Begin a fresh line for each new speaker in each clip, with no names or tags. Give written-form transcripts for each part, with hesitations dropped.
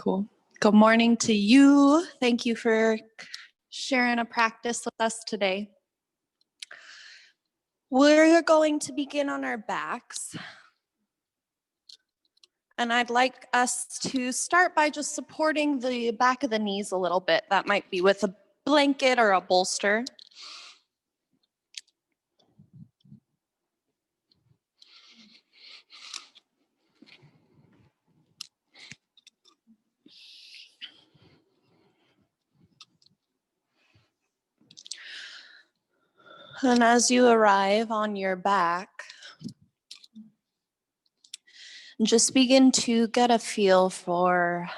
Cool. Good morning to you. Thank you for sharing a practice with us today. We're going to begin on our backs. And I'd like us to start by just supporting the back of the knees a little bit. That might be with a blanket or a bolster. And as you arrive on your back, just begin to get a feel for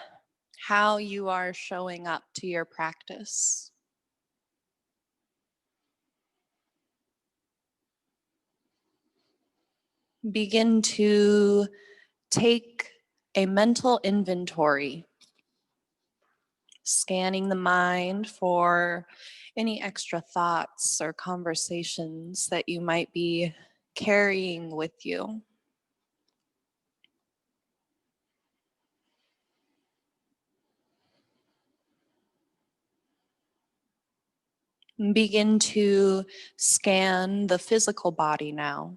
how you are showing up to your practice. Begin to take a mental inventory, scanning the mind for any extra thoughts or conversations that you might be carrying with you. Begin to scan the physical body now.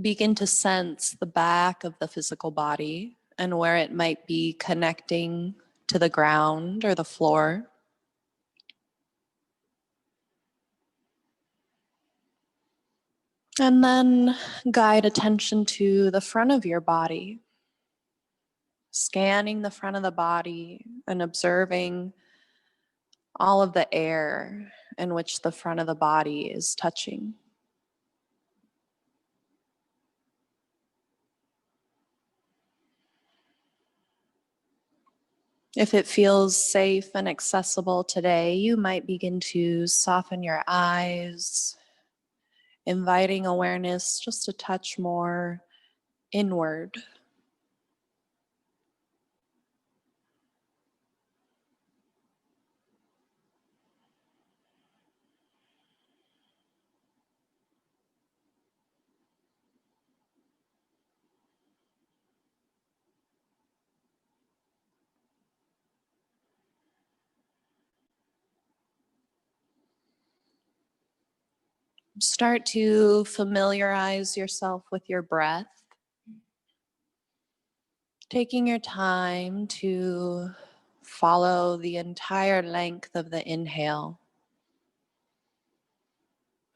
Begin to sense the back of the physical body and where it might be connecting to the ground or the floor. And then guide attention to the front of your body, scanning the front of the body and observing all of the air in which the front of the body is touching. If it feels safe and accessible today, you might begin to soften your eyes, inviting awareness just a touch more inward. Start to familiarize yourself with your breath, taking your time to follow the entire length of the inhale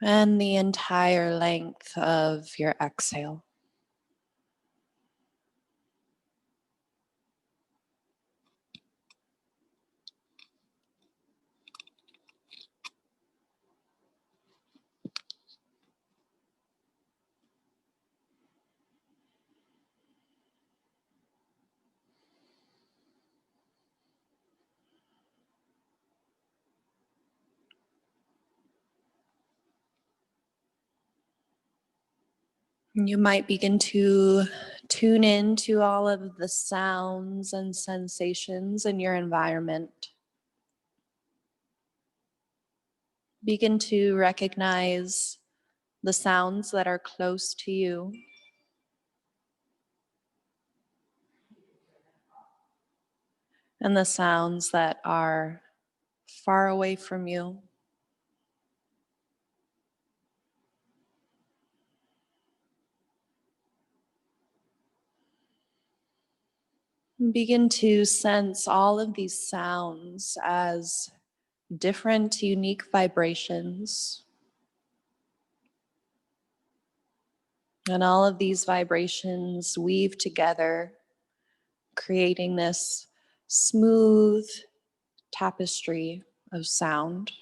and the entire length of your exhale. You might begin to tune in to all of the sounds and sensations in your environment. Begin to recognize the sounds that are close to you and the sounds that are far away from you. Begin to sense all of these sounds as different, unique vibrations. And all of these vibrations weave together, creating this smooth tapestry of sound.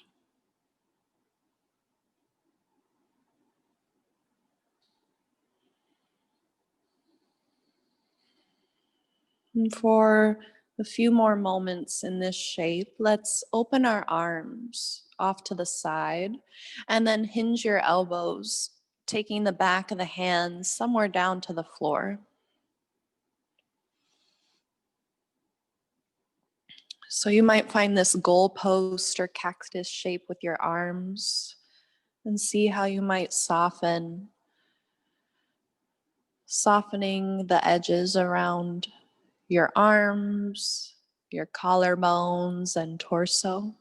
And for a few more moments in this shape, let's open our arms off to the side and then hinge your elbows, taking the back of the hands somewhere down to the floor. So you might find this goalpost or cactus shape with your arms and see how you might soften softening the edges around your arms, your collarbones, and torso.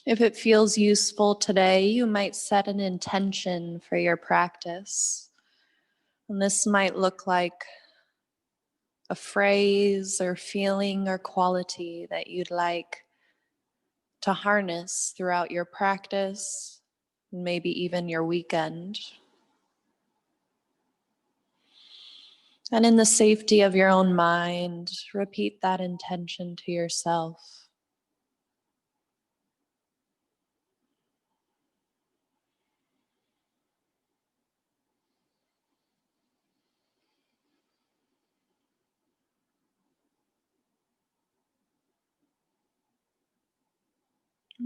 If it feels useful today, you might set an intention for your practice. And this might look like a phrase or feeling or quality that you'd like to harness throughout your practice, maybe even your weekend. And in the safety of your own mind, repeat that intention to yourself.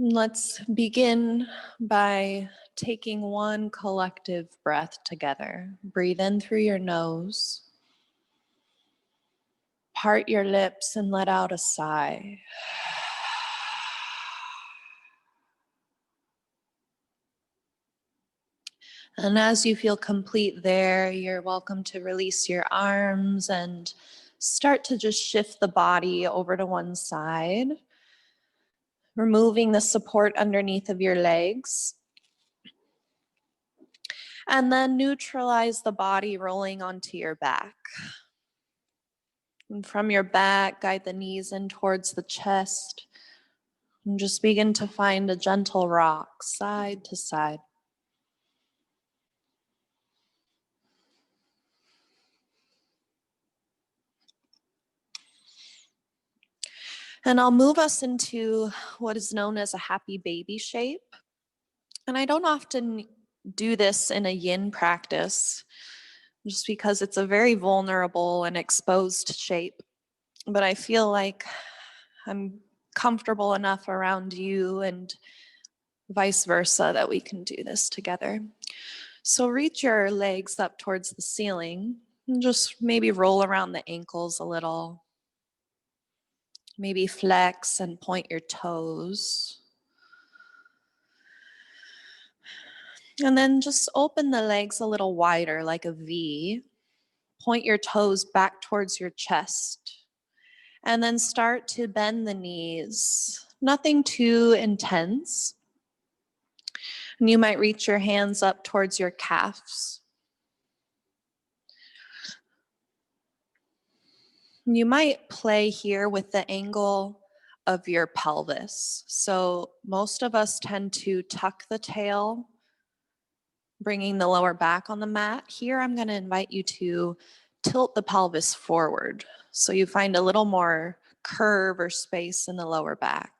Let's begin by taking one collective breath together. Breathe in through your nose, part your lips, and let out a sigh. And as you feel complete there, you're welcome to release your arms and start to just shift the body over to one side, removing the support underneath of your legs. And then neutralize the body rolling onto your back. And from your back, guide the knees in towards the chest. And just begin to find a gentle rock side to side. And I'll move us into what is known as a happy baby shape. And I don't often do this in a yin practice, just because it's a very vulnerable and exposed shape. But I feel like I'm comfortable enough around you and vice versa that we can do this together. So reach your legs up towards the ceiling and just maybe roll around the ankles a little. Maybe flex and point your toes. And then just open the legs a little wider like a V. Point your toes back towards your chest. And then start to bend the knees. Nothing too intense. And you might reach your hands up towards your calves. You might play here with the angle of your pelvis. So most of us tend to tuck the tail, bringing the lower back on the mat. Here, I'm going to invite you to tilt the pelvis forward. So you find a little more curve or space in the lower back.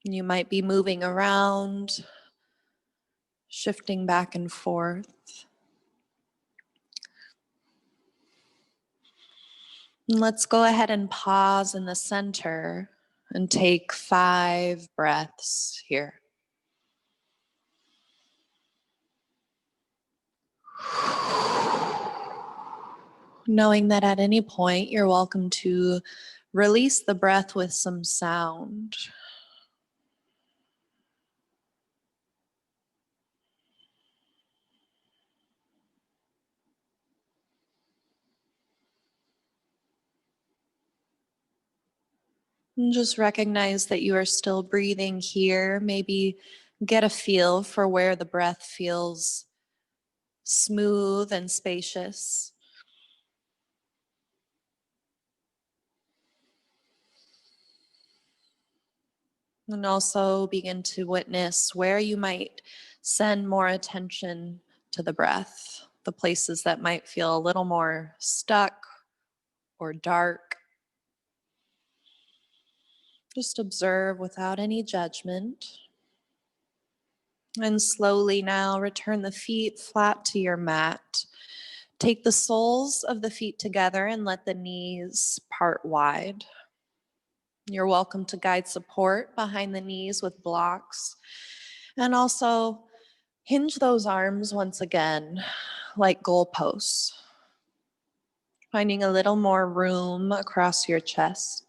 You might be moving around, shifting back and forth. And let's go ahead and pause in the center and take 5 breaths here. Knowing that at any point you're welcome to release the breath with some sound. And just recognize that you are still breathing here. Maybe get a feel for where the breath feels smooth and spacious. And also begin to witness where you might send more attention to the breath, the places that might feel a little more stuck or dark. Just observe without any judgment. And slowly now return the feet flat to your mat. Take the soles of the feet together and let the knees part wide. You're welcome to guide support behind the knees with blocks. And also hinge those arms once again, like goalposts, finding a little more room across your chest.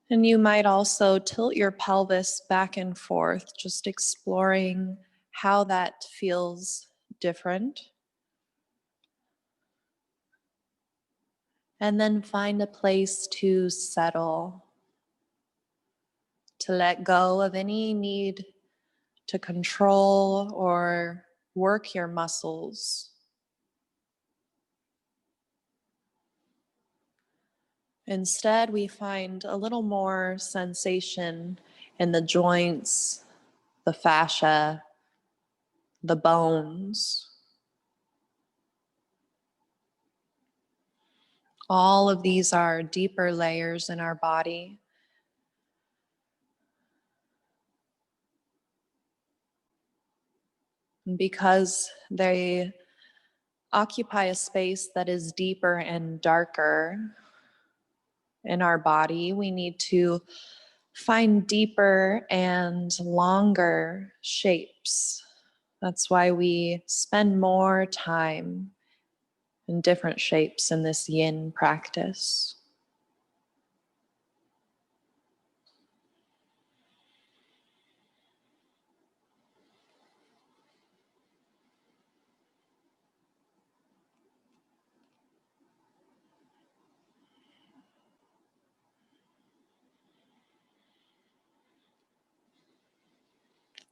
And you might also tilt your pelvis back and forth, just exploring how that feels different. And then find a place to settle, to let go of any need to control or work your muscles. Instead, we find a little more sensation in the joints, the fascia, the bones. All of these are deeper layers in our body. And because they occupy a space that is deeper and darker in our body, we need to find deeper and longer shapes. That's why we spend more time in different shapes in this yin practice.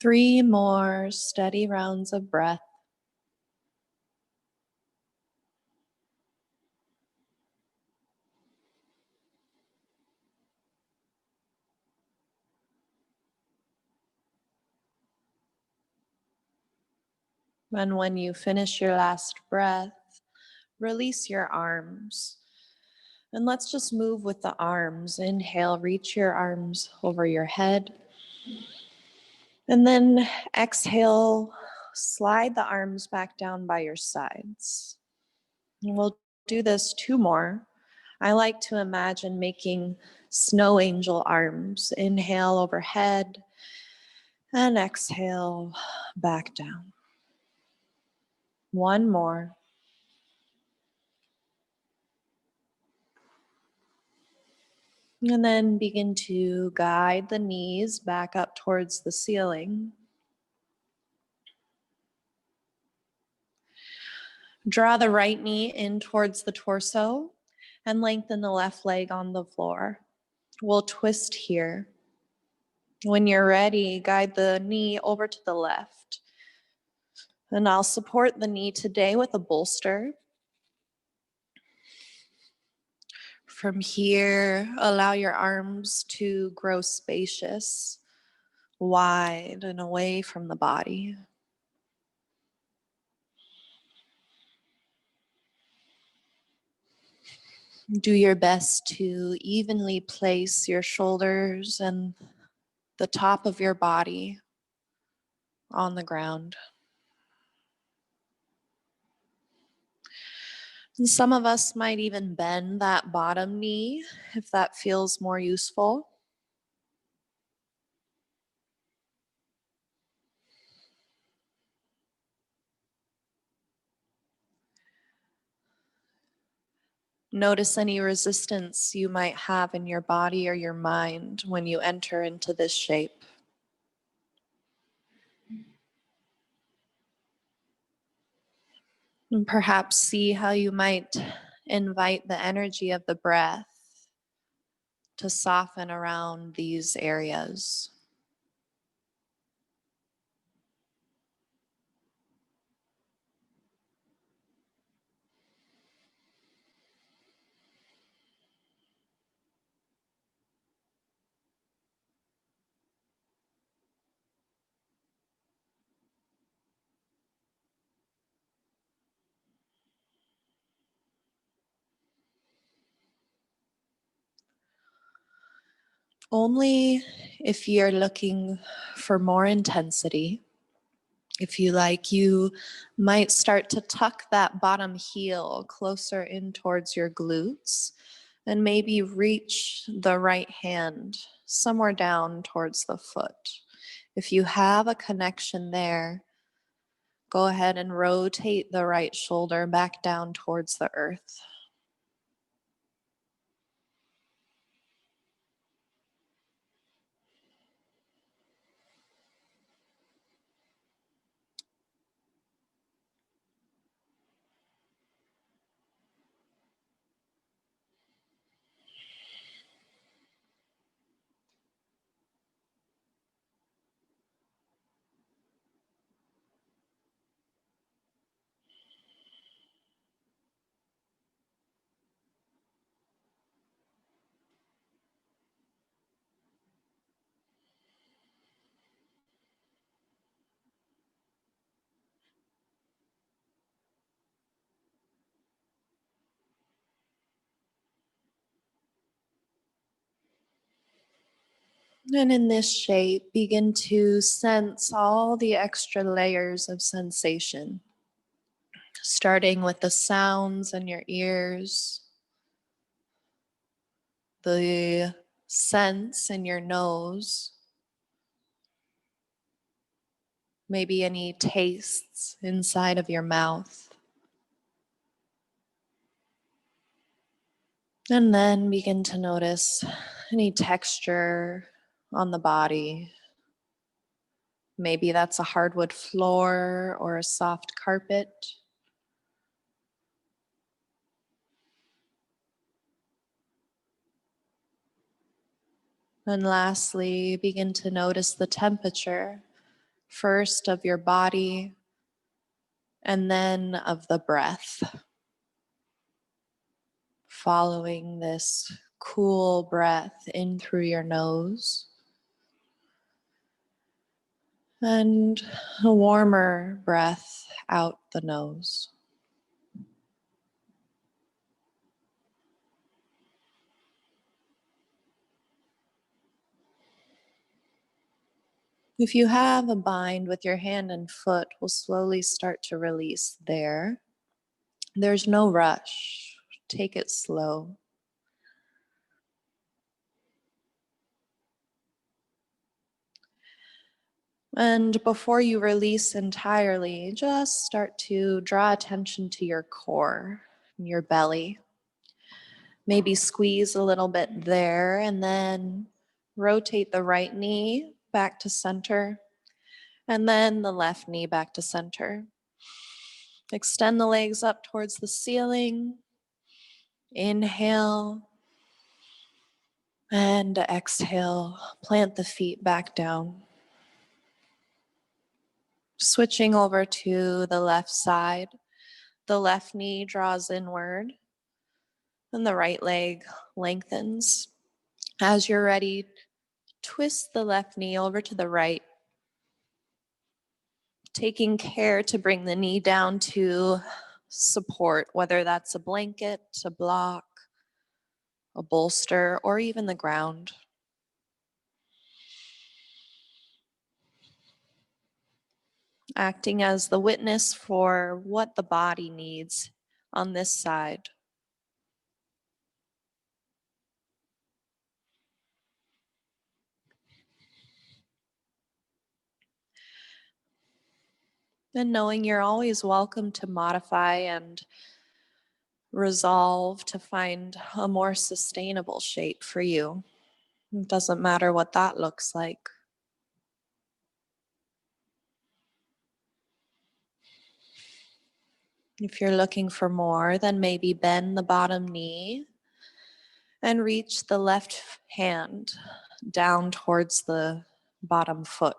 Three more steady rounds of breath. And when you finish your last breath, release your arms. And let's just move with the arms. Inhale, reach your arms over your head. And then exhale, slide the arms back down by your sides. And we'll do this two more. I like to imagine making snow angel arms. Inhale overhead and exhale back down. One more. And then begin to guide the knees back up towards the ceiling. Draw the right knee in towards the torso and lengthen the left leg on the floor. We'll twist here. When you're ready, guide the knee over to the left. And I'll support the knee today with a bolster. From here, allow your arms to grow spacious, wide, and away from the body. Do your best to evenly place your shoulders and the top of your body on the ground. And some of us might even bend that bottom knee if that feels more useful. Notice any resistance you might have in your body or your mind when you enter into this shape. And perhaps see how you might invite the energy of the breath to soften around these areas. Only if you're looking for more intensity. If you like, you might start to tuck that bottom heel closer in towards your glutes and maybe reach the right hand somewhere down towards the foot. If you have a connection there, go ahead and rotate the right shoulder back down towards the earth. And in this shape, begin to sense all the extra layers of sensation, starting with the sounds in your ears, the scents in your nose, maybe any tastes inside of your mouth. And then begin to notice any texture on the body. Maybe that's a hardwood floor or a soft carpet. And lastly, begin to notice the temperature, first of your body and then of the breath. Following this cool breath in through your nose and a warmer breath out the nose. If you have a bind with your hand and foot, we'll slowly start to release there. There's no rush. Take it slow. And before you release entirely, just start to draw attention to your core, your belly. Maybe squeeze a little bit there and then rotate the right knee back to center and then the left knee back to center. Extend the legs up towards the ceiling. Inhale and exhale. Plant the feet back down. Switching over to the left side. The left knee draws inward and the right leg lengthens. As you're ready, twist the left knee over to the right, taking care to bring the knee down to support, whether that's a blanket, a block, a bolster, or even the ground. Acting as the witness for what the body needs on this side. And knowing you're always welcome to modify and resolve to find a more sustainable shape for you. It doesn't matter what that looks like. If you're looking for more, then maybe bend the bottom knee and reach the left hand down towards the bottom foot.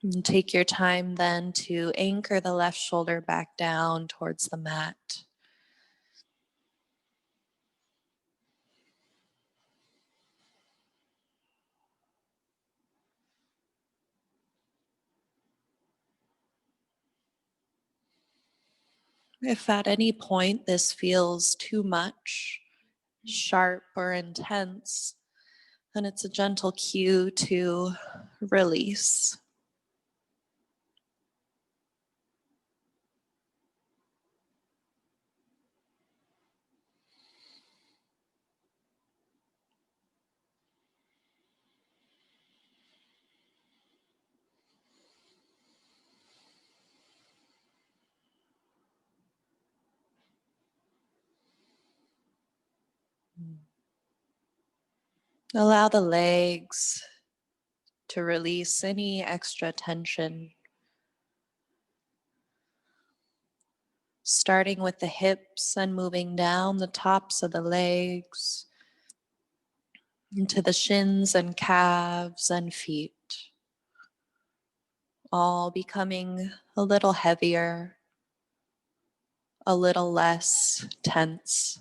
And take your time then to anchor the left shoulder back down towards the mat. If at any point this feels too much, sharp or intense, then it's a gentle cue to release. Allow the legs to release any extra tension, starting with the hips and moving down the tops of the legs into the shins and calves and feet, all becoming a little heavier, a little less tense.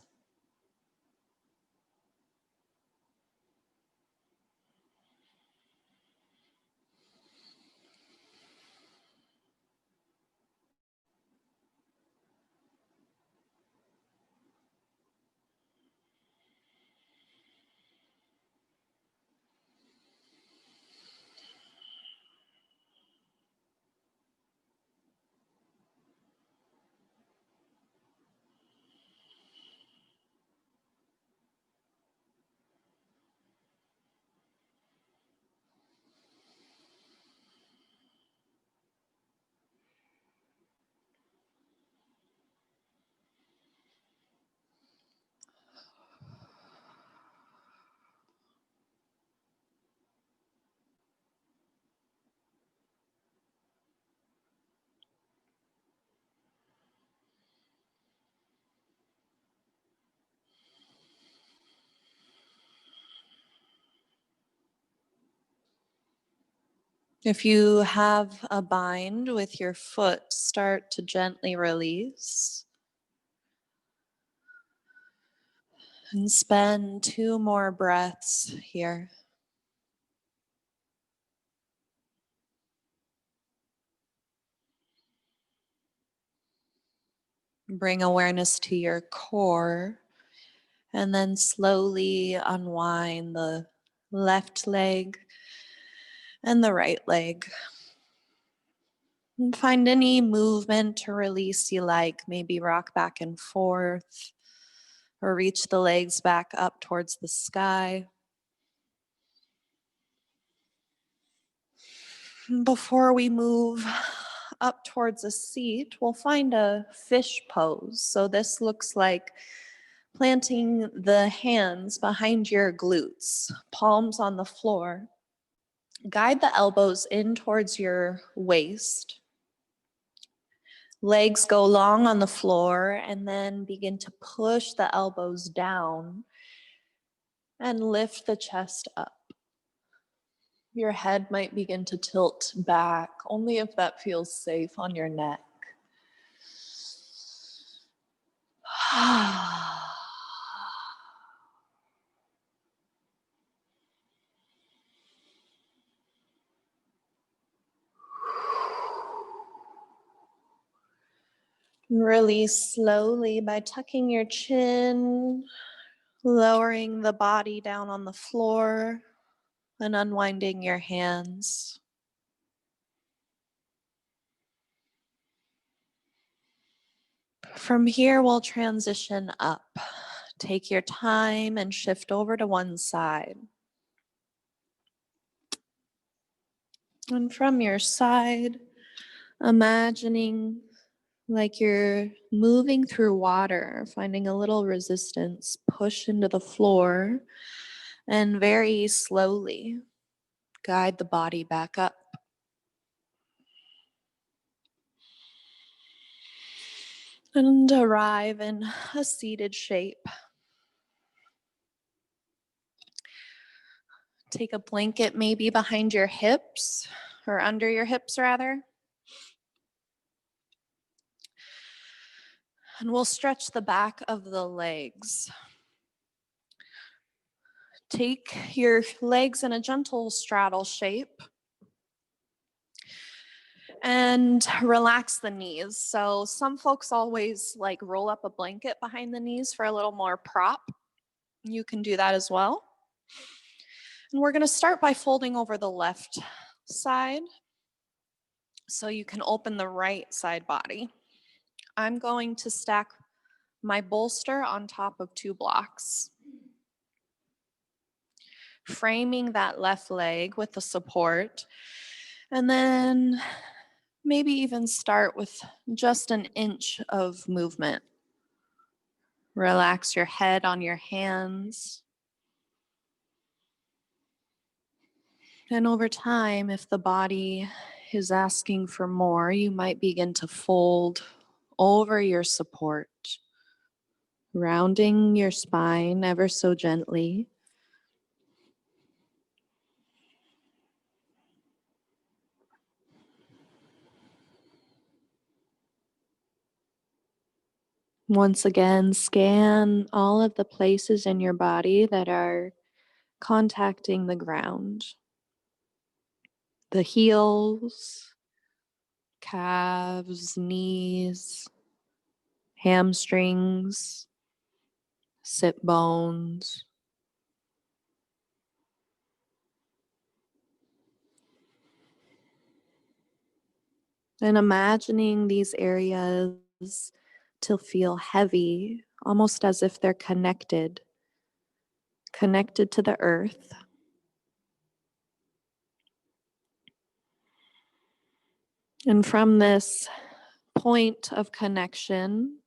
If you have a bind with your foot, start to gently release and spend 2 more breaths here. Bring awareness to your core and then slowly unwind the left leg and the right leg. And find any movement to release you like, maybe rock back and forth or reach the legs back up towards the sky. Before we move up towards a seat, we'll find a fish pose. So this looks like planting the hands behind your glutes, palms on the floor. Guide the elbows in towards your waist. Legs go long on the floor and then begin to push the elbows down and lift the chest up. Your head might begin to tilt back, only if that feels safe on your neck. Release slowly by tucking your chin, lowering the body down on the floor, and unwinding your hands. From here, we'll transition up. Take your time and shift over to one side. And from your side, imagining like you're moving through water, finding a little resistance, push into the floor, and very slowly guide the body back up. And arrive in a seated shape. Take a blanket maybe behind your hips, or under your hips rather. And we'll stretch the back of the legs. Take your legs in a gentle straddle shape And relax the knees. So some folks always like roll up a blanket behind the knees for a little more prop. You can do that as well. And we're going to start by folding over the left side so you can open the right side body. I'm going to stack my bolster on top of 2 blocks, framing that left leg with the support, and then maybe even start with just an inch of movement. Relax your head on your hands. And over time, if the body is asking for more, you might begin to fold over your support, rounding your spine ever so gently. Once again, scan all of the places in your body that are contacting the ground. The heels, calves, knees, hamstrings, sit bones. And imagining these areas to feel heavy, almost as if they're connected to the earth. And from this point of connection,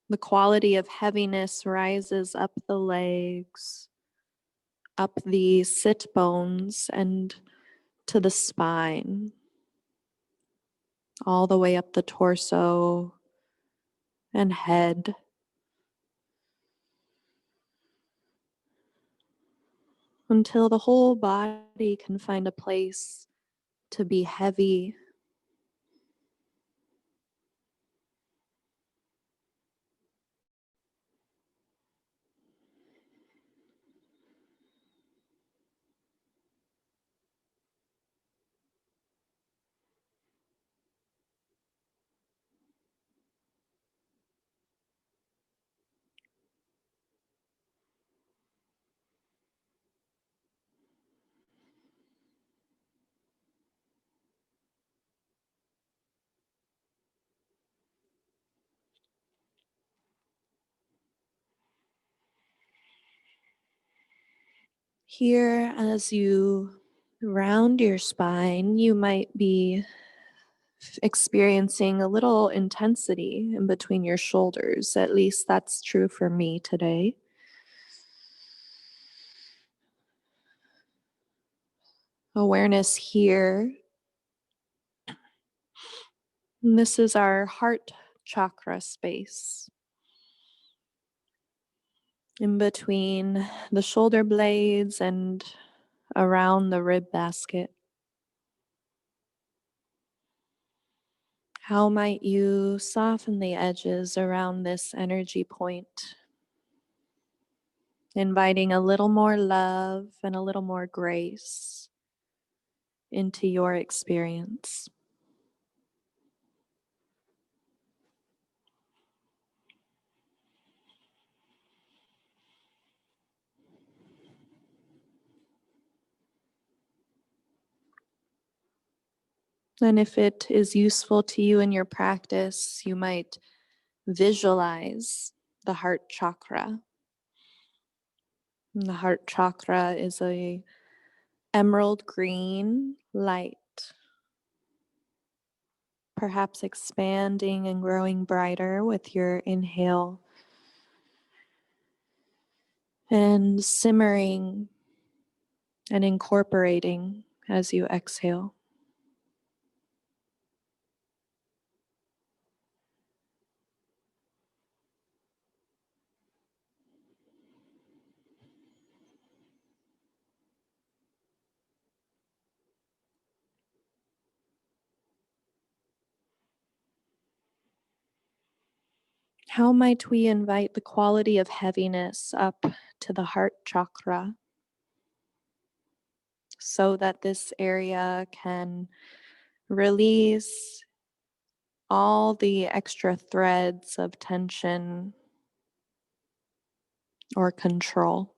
the quality of heaviness rises up the legs, up the sit bones, and to the spine, all the way up the torso and head, until the whole body can find a place to be heavy. Here, as you round your spine, you might be experiencing a little intensity in between your shoulders. At least that's true for me today. Awareness here. And this is our heart chakra space. In between the shoulder blades and around the rib basket. How might you soften the edges around this energy point, inviting a little more love and a little more grace into your experience? And if it is useful to you in your practice, you might visualize the heart chakra. And the heart chakra is a emerald green light, perhaps expanding and growing brighter with your inhale and simmering and incorporating as you exhale. How might we invite the quality of heaviness up to the heart chakra so that this area can Release all the extra threads of tension or control.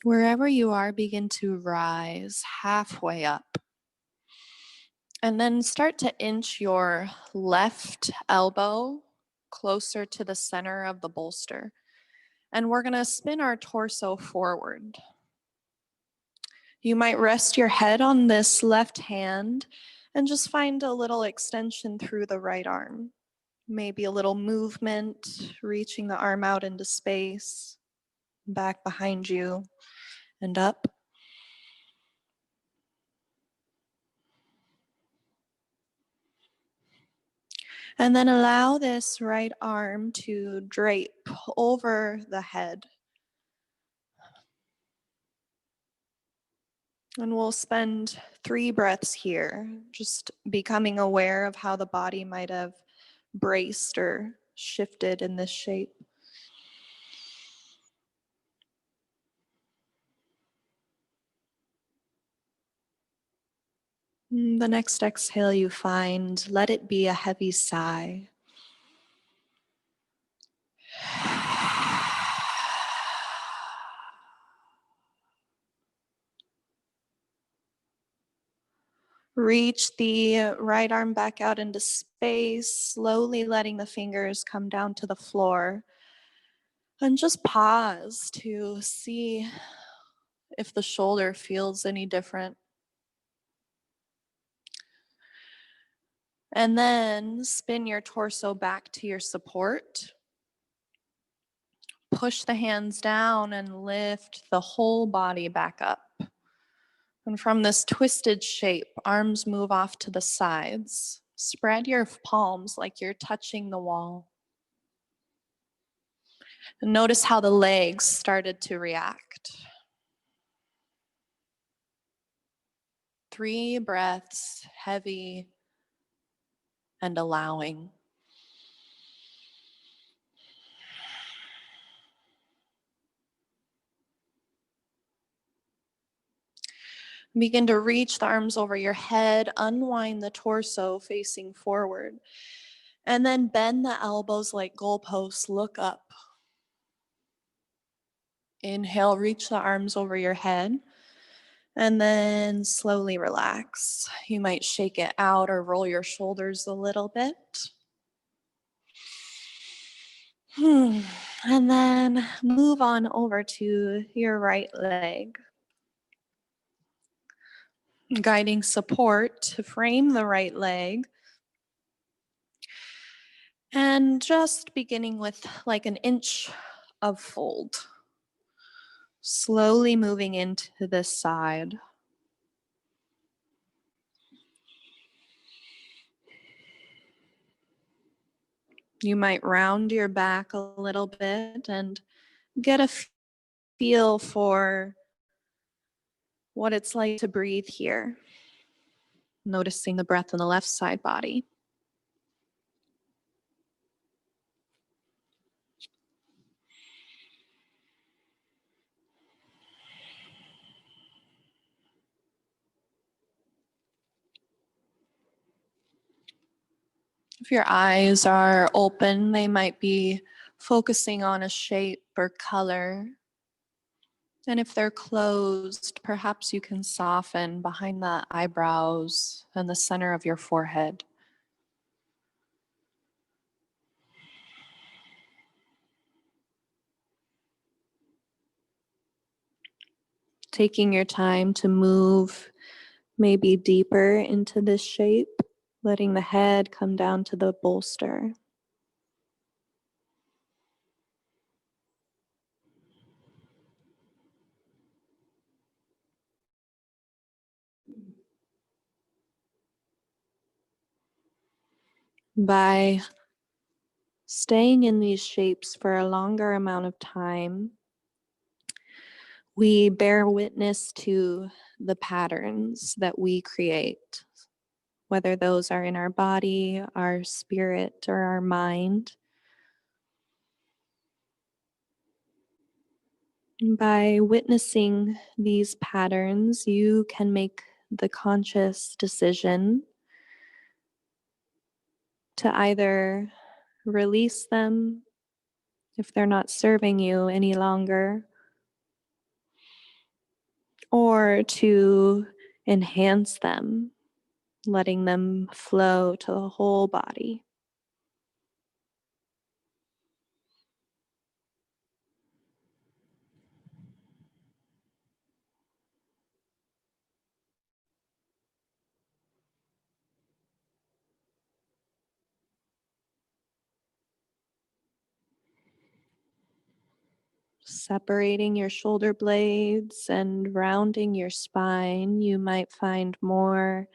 Wherever you are, begin to rise halfway up. And then start to inch your left elbow closer to the center of the bolster. And we're going to spin our torso forward. You might rest your head on this left hand and just find a little extension through the right arm. Maybe a little movement, reaching the arm out into space, back behind you, and up. And then allow this right arm to drape over the head. And we'll spend 3 breaths here, just becoming aware of how the body might have braced or shifted in this shape. The next exhale you find, let it be a heavy sigh. Reach the right arm back out into space, slowly letting the fingers come down to the floor. And just pause to see if the shoulder feels any different. And then spin your torso back to your support. Push the hands down and lift the whole body back up. And from this twisted shape, arms move off to the sides. Spread your palms like you're touching the wall. And notice how the legs started to react. 3 breaths, heavy and allowing. Begin to reach the arms over your head, unwind the torso facing forward, and then bend the elbows like goalposts, look up. Inhale, reach the arms over your head, and then slowly relax. You might shake it out or roll your shoulders a little bit. And then move on over to your right leg. Guiding support to frame the right leg. And just beginning with like an inch of fold. Slowly moving into this side. You might round your back a little bit and get a feel for what it's like to breathe here. Noticing the breath in the left side body. If your eyes are open, they might be focusing on a shape or color. And if they're closed, perhaps you can soften behind the eyebrows and the center of your forehead. Taking your time to move maybe deeper into this shape, letting the head come down to the bolster. By staying in these shapes for a longer amount of time, we bear witness to the patterns that we create, whether those are in our body, our spirit, or our mind. By witnessing these patterns, you can make the conscious decision to either release them if they're not serving you any longer, or to enhance them, letting them flow to the whole body. Separating your shoulder blades and rounding your spine, you might find more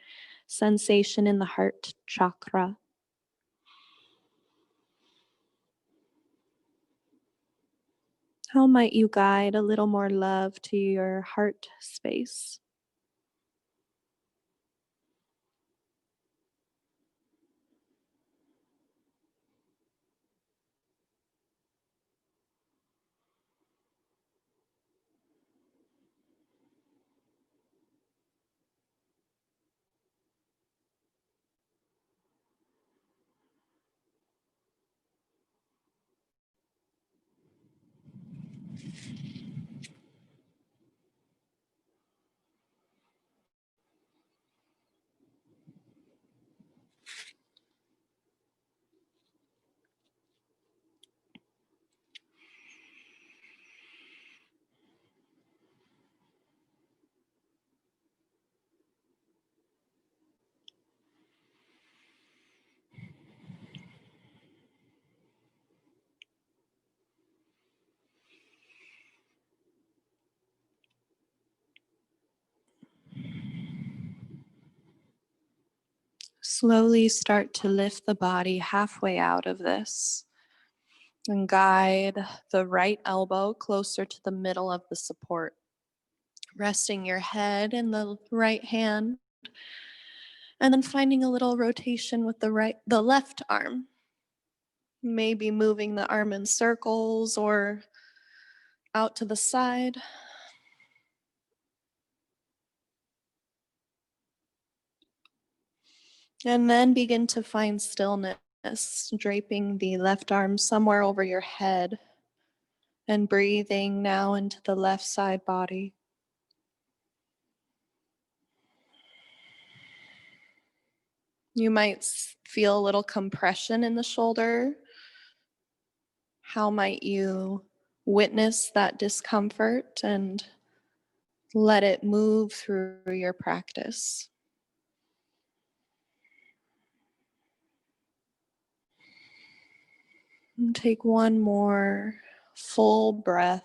sensation in the heart chakra. How might you guide a little more love to your heart space? Slowly start to lift the body halfway out of this and guide the right elbow closer to the middle of the support, resting your head in the right hand, and then finding a little rotation with the left arm. Maybe moving the arm in circles or out to the side. And then begin to find stillness, draping the left arm somewhere over your head and breathing now into the left side body. You might feel a little compression in the shoulder. How might you witness that discomfort and let it move through your practice? And take one more full breath.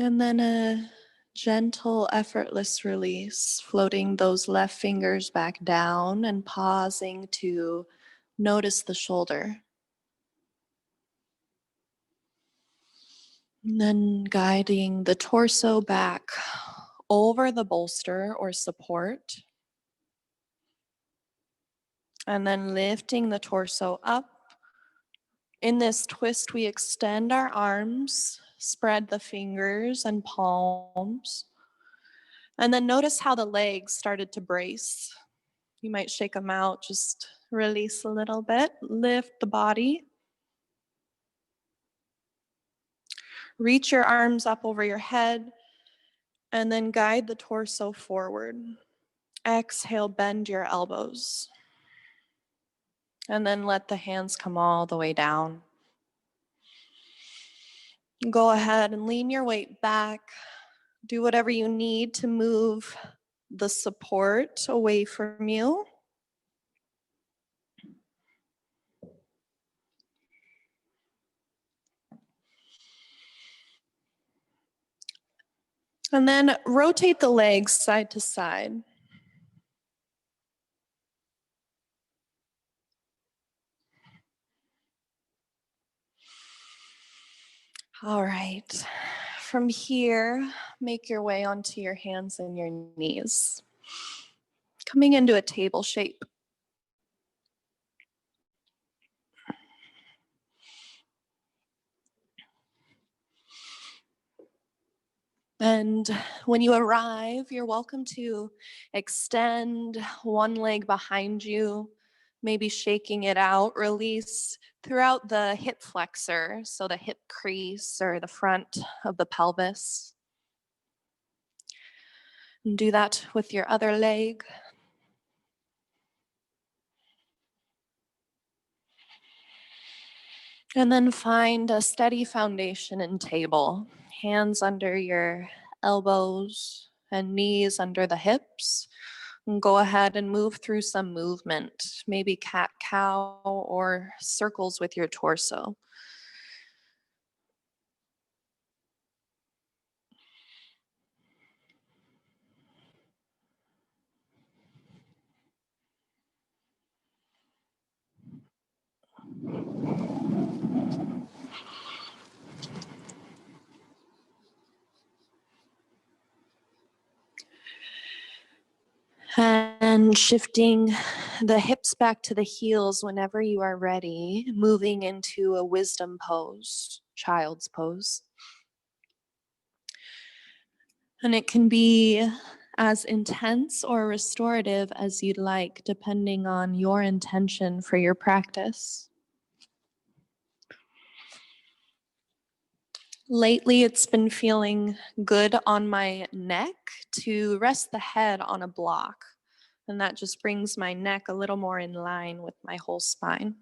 And then a gentle, effortless release, floating those left fingers back down and pausing to notice the shoulder. And then guiding the torso back over the bolster or support. And then lifting the torso up. In this twist, we extend our arms, spread the fingers and palms. And then notice how the legs started to brace. You might shake them out, just release a little bit, lift the body. Reach your arms up over your head, and then guide the torso forward. Exhale, bend your elbows. And then let the hands come all the way down. Go ahead and lean your weight back. Do whatever you need to move the support away from you. And then rotate the legs side to side. All right. From here, make your way onto your hands and your knees, coming into a table shape. And when you arrive, you're welcome to extend one leg behind you, maybe shaking it out. Release throughout the hip flexor, so the hip crease or the front of the pelvis. And do that with your other leg. And then find a steady foundation and table. Hands under your elbows and knees under the hips. And go ahead and move through some movement, maybe cat cow or circles with your torso. And shifting the hips back to the heels whenever you are ready, moving into a wisdom pose, child's pose. And it can be as intense or restorative as you'd like, depending on your intention for your practice. Lately, it's been feeling good on my neck to rest the head on a block. And that just brings my neck a little more in line with my whole spine.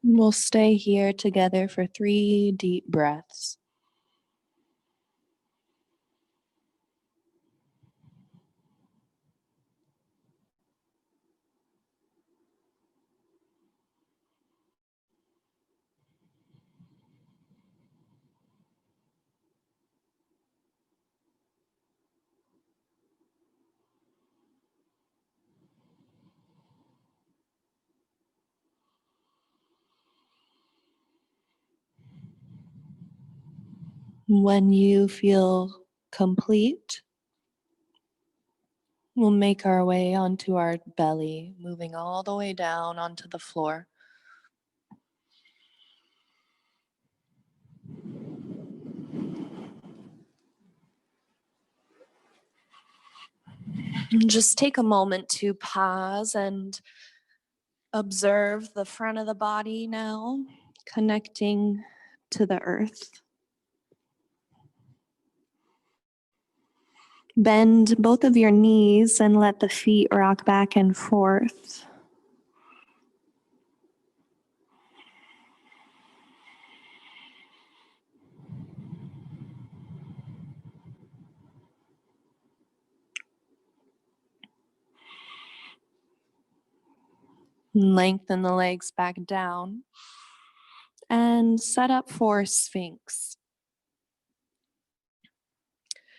We'll stay here together for 3 deep breaths. When you feel complete, we'll make our way onto our belly, moving all the way down onto the floor. And just take a moment to pause and observe the front of the body now, connecting to the earth. Bend both of your knees and let the feet rock back and forth. Lengthen the legs back down and set up for Sphinx.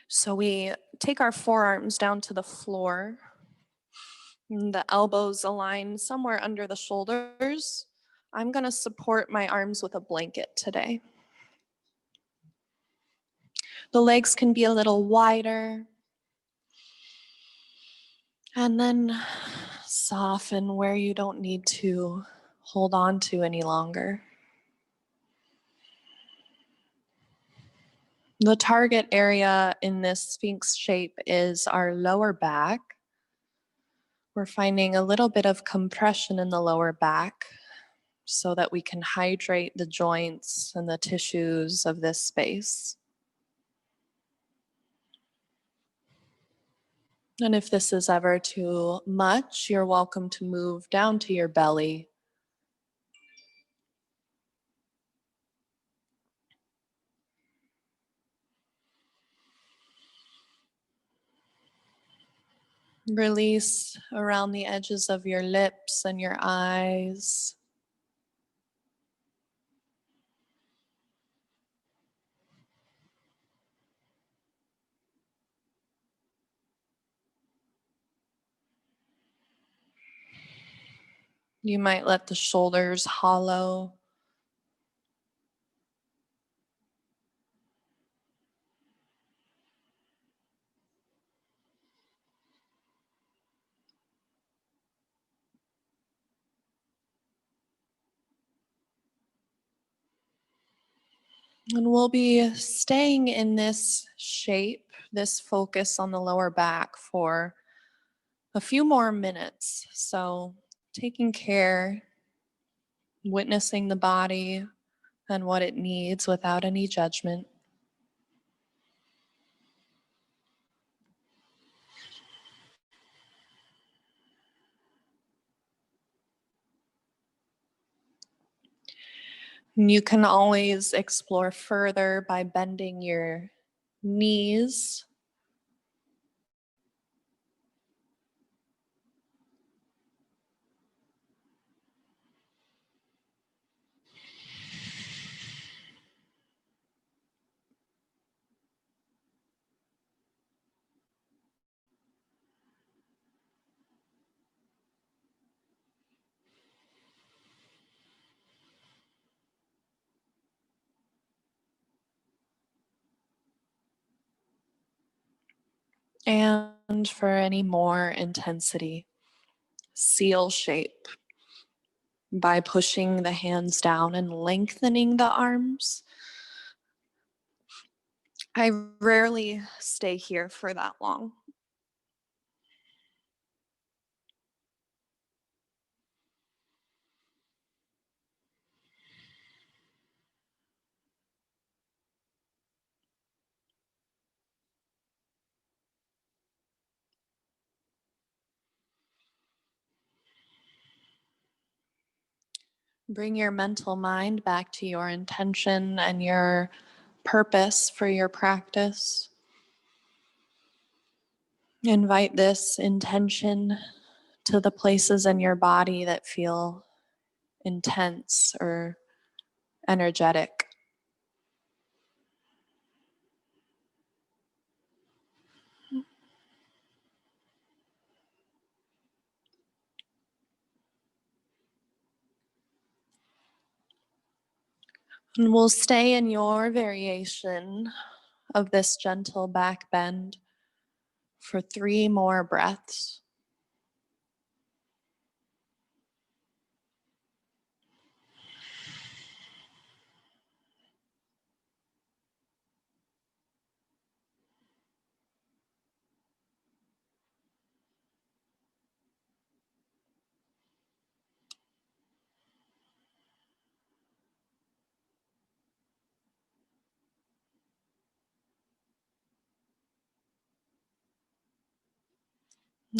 So we take our forearms down to the floor, the elbows align somewhere under the shoulders. I'm going to support my arms with a blanket today. The legs can be a little wider. And then soften where you don't need to hold on to any longer. The target area in this Sphinx shape is our lower back, We're finding a little bit of compression in the lower back so that we can hydrate the joints and the tissues of this space. And if this is ever too much, you're welcome to move down to your belly. Release around the edges of your lips and your eyes. You might let the shoulders hollow. And we'll be staying in this shape, this focus on the lower back for a few more minutes. So, taking care, witnessing the body and what it needs without any judgment. You can always explore further by bending your knees. And for any more intensity, seal shape by pushing the hands down and lengthening the arms. I rarely stay here for that long. Bring your mental mind back to your intention and your purpose for your practice. Invite this intention to the places in your body that feel intense or energetic. And we'll stay in your variation of this gentle back bend for 3 more breaths.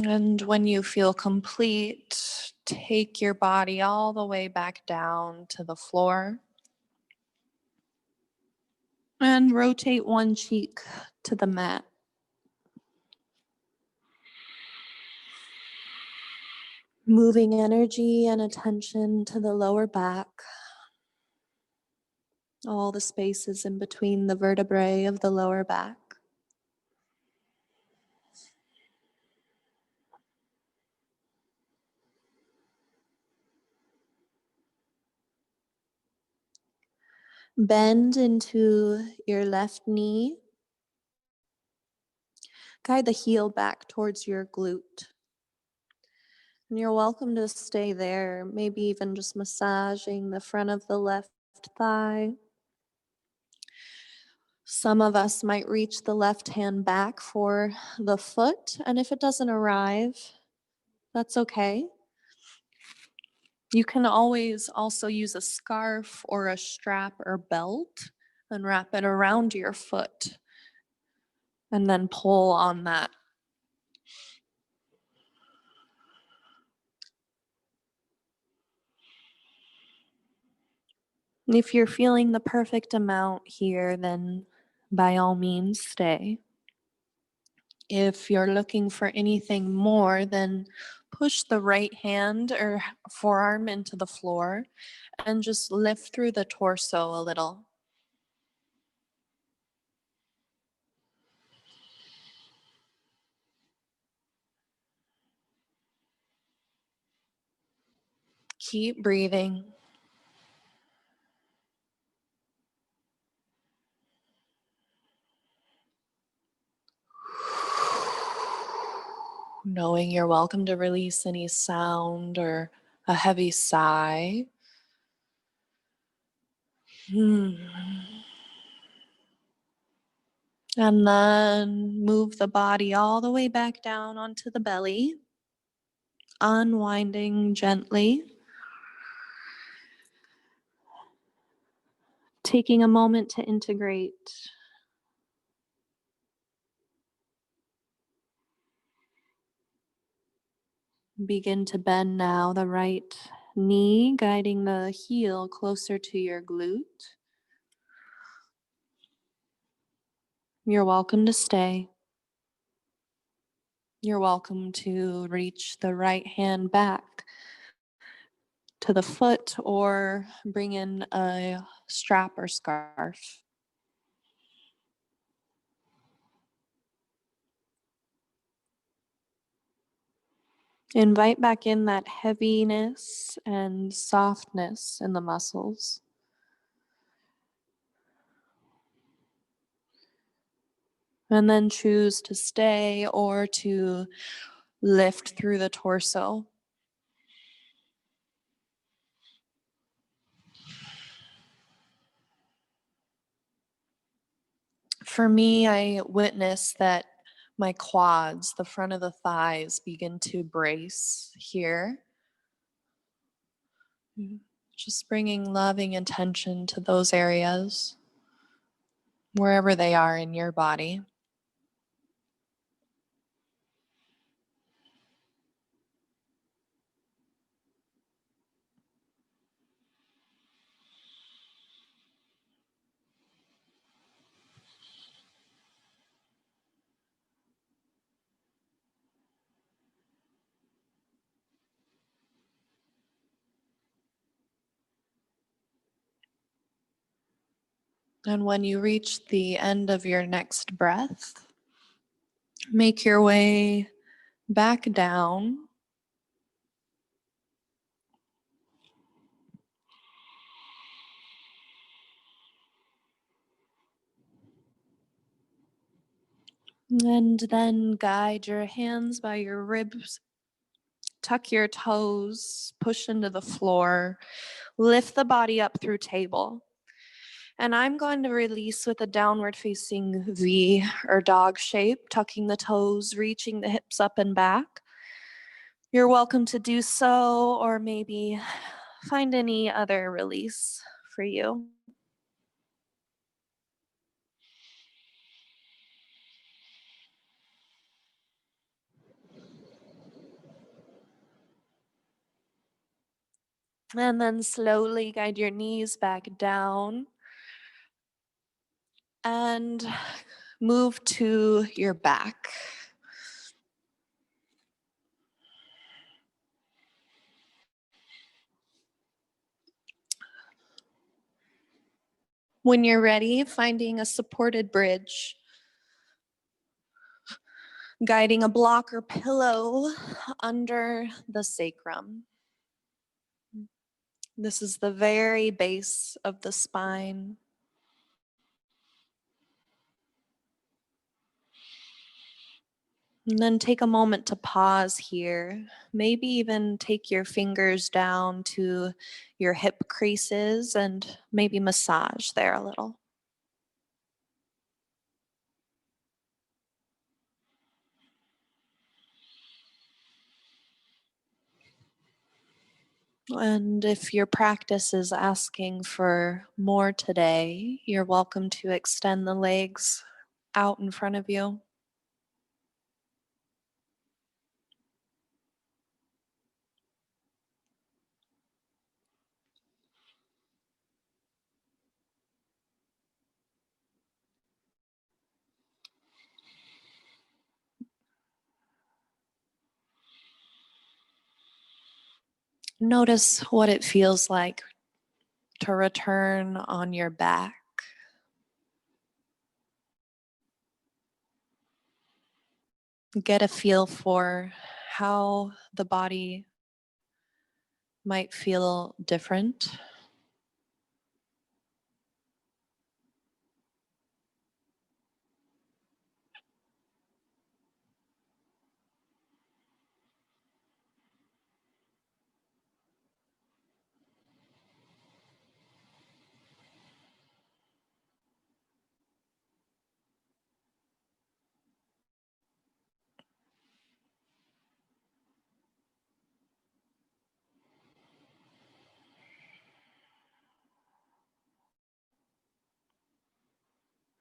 And when you feel complete, take your body all the way back down to the floor and rotate one cheek to the mat. Moving energy and attention to the lower back, all the spaces in between the vertebrae of the lower back. Bend into your left knee. Guide the heel back towards your glute. And you're welcome to stay there, maybe even just massaging the front of the left thigh. Some of us might reach the left hand back for the foot, and if it doesn't arrive, That's okay. You can always also use a scarf or a strap or belt and wrap it around your foot and then pull on that. If you're feeling the perfect amount here, then by all means stay. If you're looking for anything more, then push the right hand or forearm into the floor and just lift through the torso a little. Keep breathing. Knowing you're welcome to release any sound or a heavy sigh. And then move the body all the way back down onto the belly, unwinding gently. Taking a moment to integrate. Begin to bend now, the right knee guiding the heel closer to your glute. You're welcome to stay. You're welcome to reach the right hand back to the foot or bring in a strap or scarf. Invite back in that heaviness and softness in the muscles. And then choose to stay or to lift through the torso. For me, I witness that my quads, the front of the thighs, begin to brace here. Just bringing loving attention to those areas, wherever they are in your body. And when you reach the end of your next breath, make your way back down. And then guide your hands by your ribs. Tuck your toes, push into the floor, lift the body up through table. And I'm going to release with a downward facing V or dog shape, tucking the toes, reaching the hips up and back. You're welcome to do so, or maybe find any other release for you. And then slowly guide your knees back down and move to your back. When you're ready, finding a supported bridge, guiding a block or pillow under the sacrum. This is the very base of the spine. And then take a moment to pause here. Maybe even take your fingers down to your hip creases and maybe massage there a little. And if your practice is asking for more today, you're welcome to extend the legs out in front of you. Notice what it feels like to return on your back. Get a feel for how the body might feel different.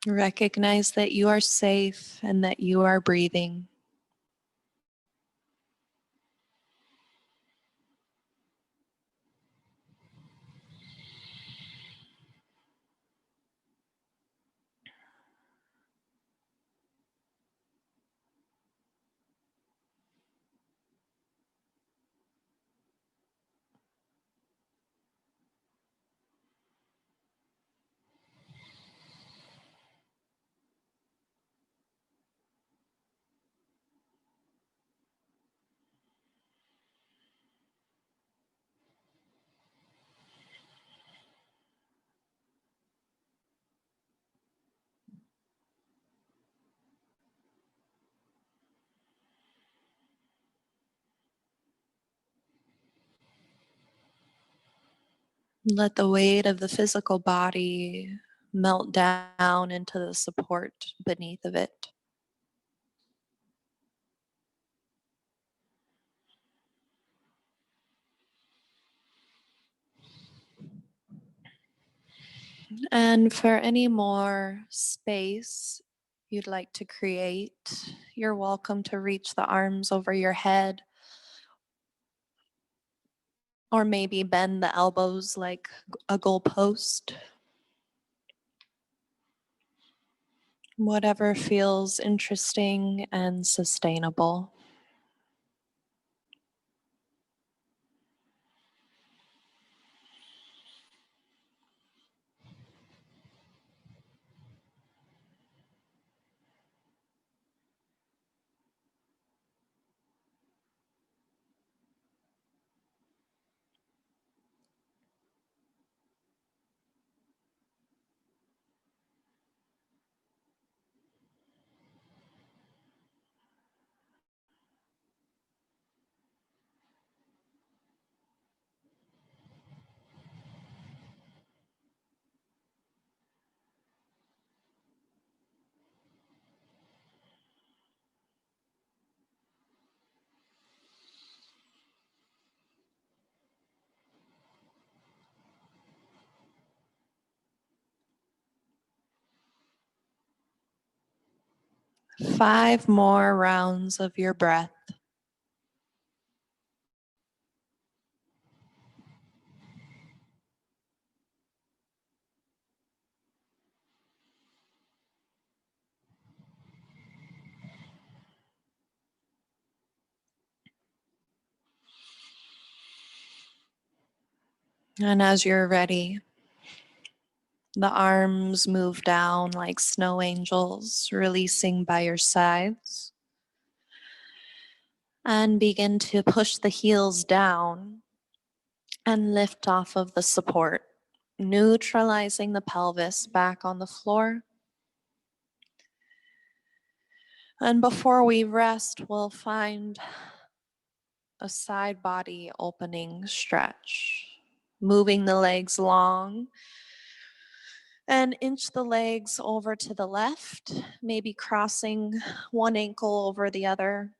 Recognize that you are safe and that you are breathing. Let the weight of the physical body melt down into the support beneath of it. And for any more space you'd like to create, you're welcome to reach the arms over your head, or maybe bend the elbows like a goalpost. Whatever feels interesting and sustainable. Five more rounds of your breath. And as you're ready, the arms move down like snow angels, releasing by your sides. And begin to push the heels down and lift off of the support, neutralizing the pelvis back on the floor. And before we rest, we'll find a side body opening stretch, moving the legs long and inch the legs over to the left, maybe crossing one ankle over the other,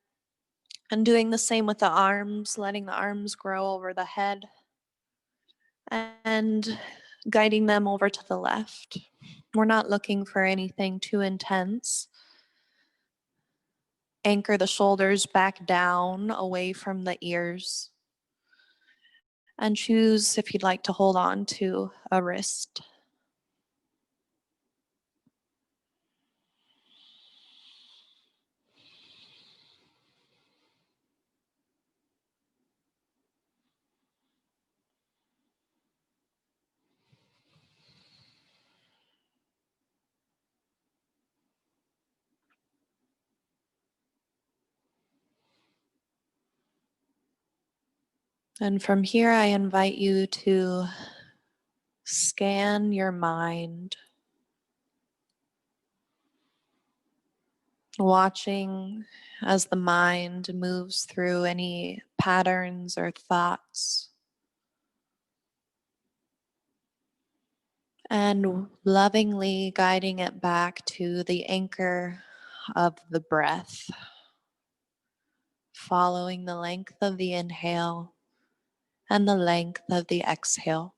and doing the same with the arms, letting the arms grow over the head. and guiding them over to the left. We're not looking for anything too intense. Anchor the shoulders back down away from the ears and choose if you'd like to hold on to a wrist. And from here, I invite you to scan your mind, watching as the mind moves through any patterns or thoughts, and lovingly guiding it back to the anchor of the breath, following the length of the inhale and the length of the exhale.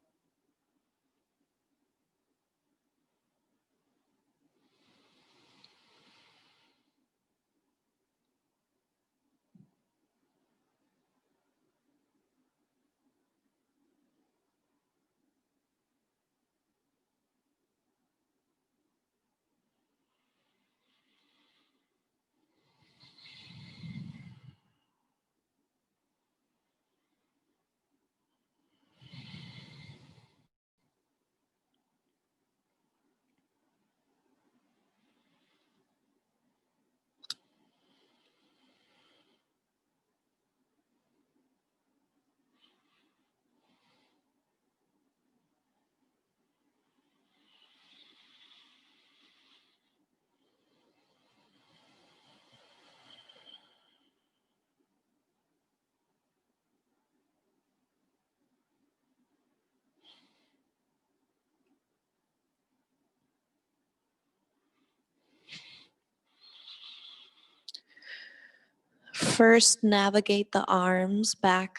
First, navigate the arms back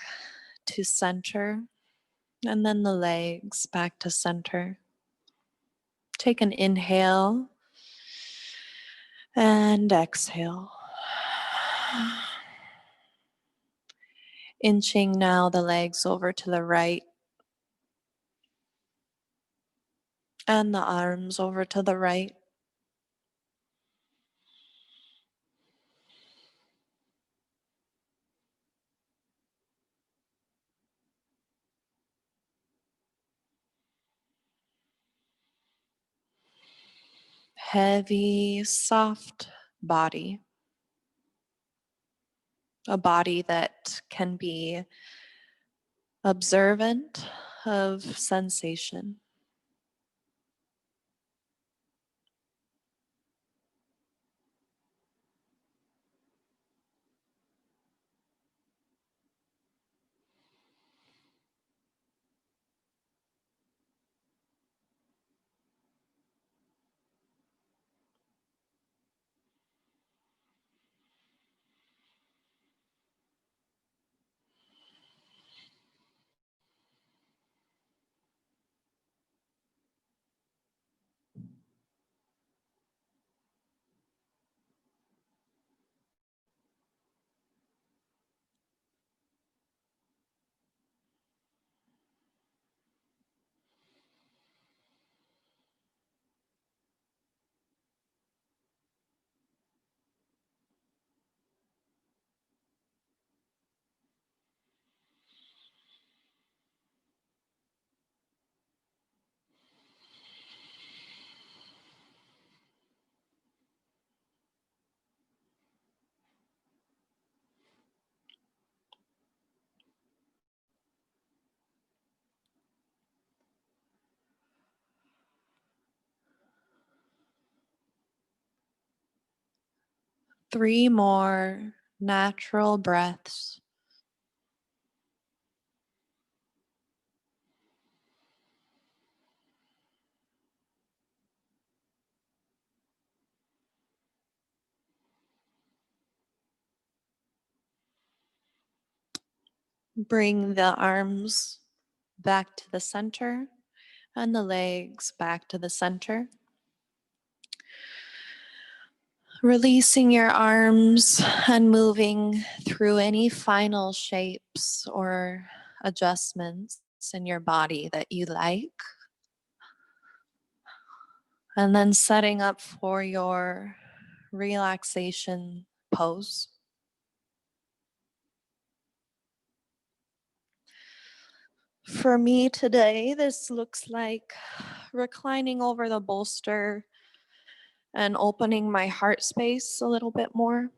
to center, and then the legs back to center. Take an inhale and exhale. Inching now the legs over to the right and the arms over to the right. Heavy, soft body. A body that can be observant of sensation. Three more natural breaths. Bring the arms back to the center, and the legs back to the center. Releasing your arms and moving through any final shapes or adjustments in your body that you like. And then setting up for your relaxation pose. For me today, this looks like reclining over the bolster and opening my heart space a little bit more.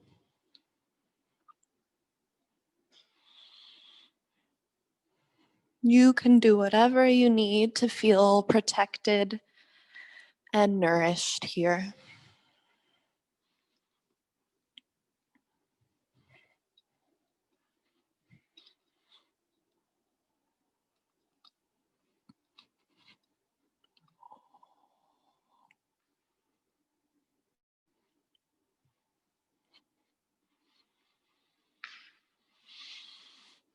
You can do whatever you need to feel protected and nourished here.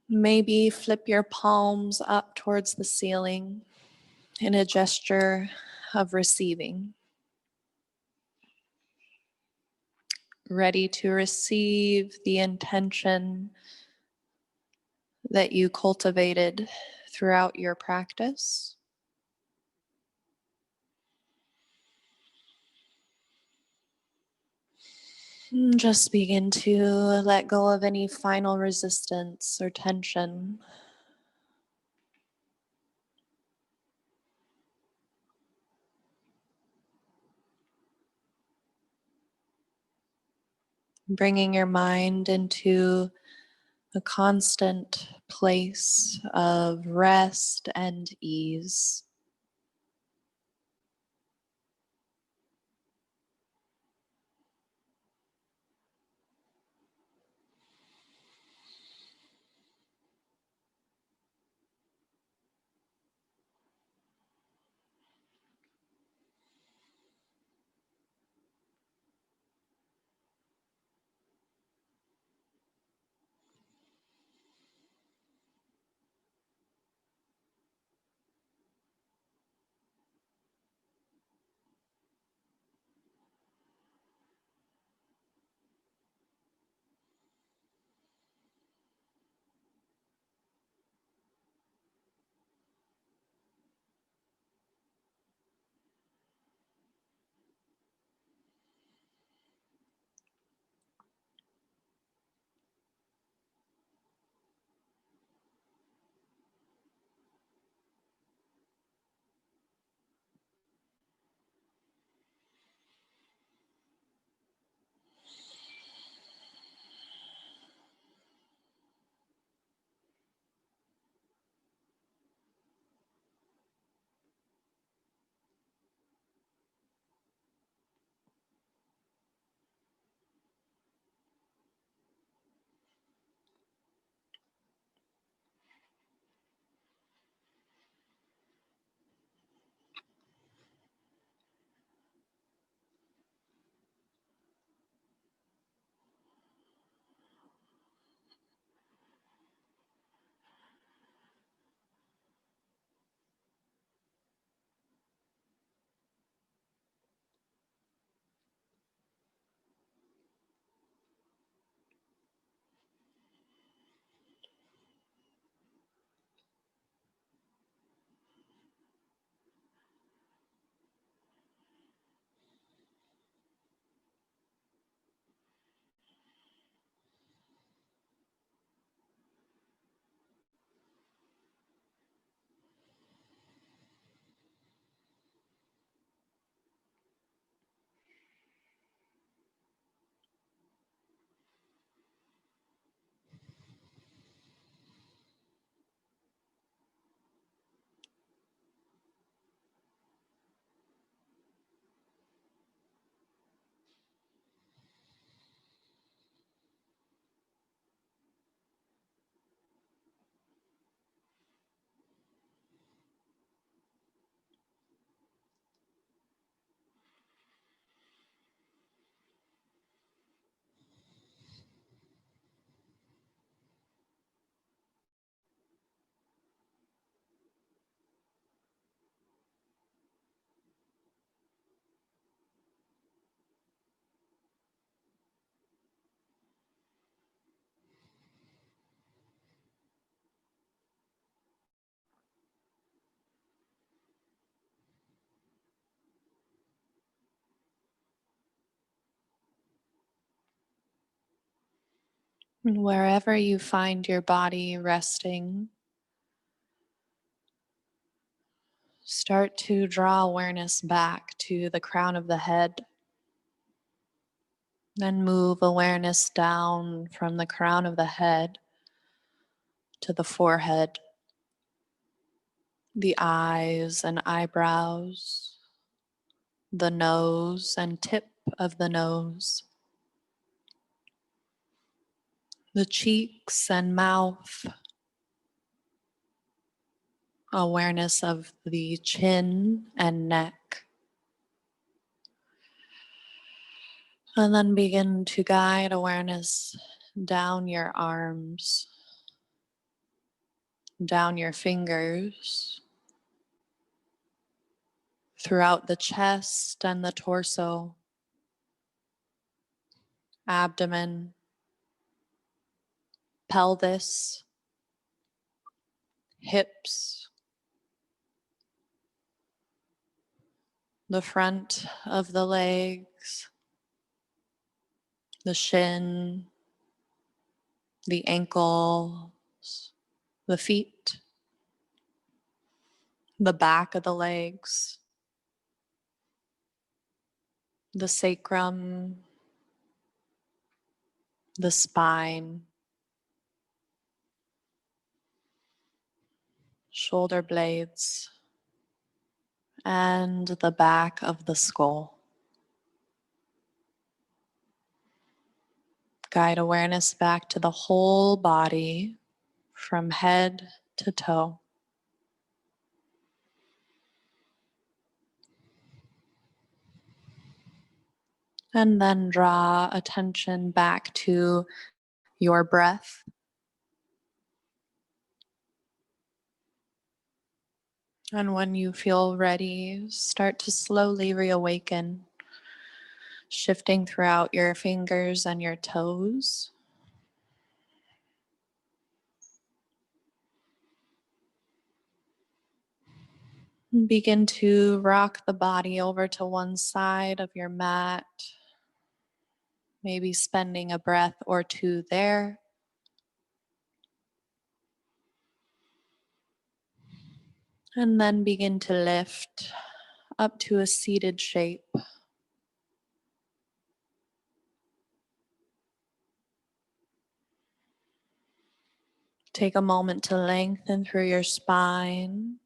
Maybe flip your palms up towards the ceiling in a gesture of receiving, ready to receive the intention that you cultivated throughout your practice. Just begin to let go of any final resistance or tension. Bringing your mind into a constant place of rest and ease. And wherever you find your body resting, start to draw awareness back to the crown of the head. Then move awareness down from the crown of the head to the forehead, the eyes and eyebrows, the nose and tip of the nose, the cheeks and mouth, awareness of the chin and neck. And then begin to guide awareness down your arms, down your fingers, throughout the chest and the torso, abdomen, pelvis, hips, the front of the legs, the shin, the ankles, the feet, the back of the legs, the sacrum, the spine, shoulder blades, and the back of the skull. Guide awareness back to the whole body from head to toe. And then draw attention back to your breath. And when you feel ready, start to slowly reawaken, shifting throughout your fingers and your toes. Begin to rock the body over to one side of your mat, maybe spending a breath or two there. And then begin to lift up to a seated shape. Take a moment to lengthen through your spine.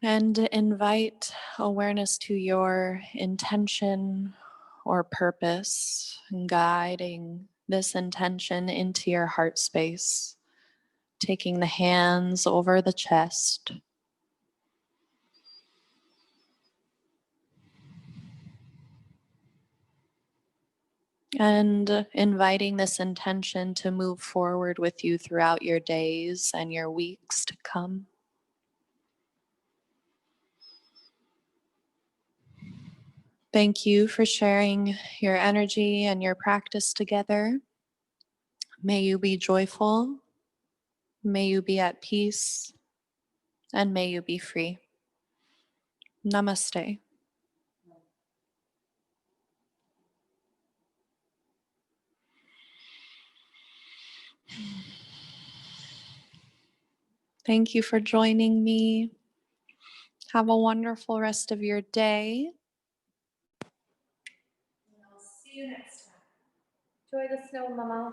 And invite awareness to your intention or purpose, and guiding this intention into your heart space, taking the hands over the chest. And inviting this intention to move forward with you throughout your days and your weeks to come. Thank you for sharing your energy and your practice together. May you be joyful, may you be at peace, and may you be free. Namaste. Thank you for joining me. Have a wonderful rest of your day. I'll see you next time. Enjoy the snow, Mama.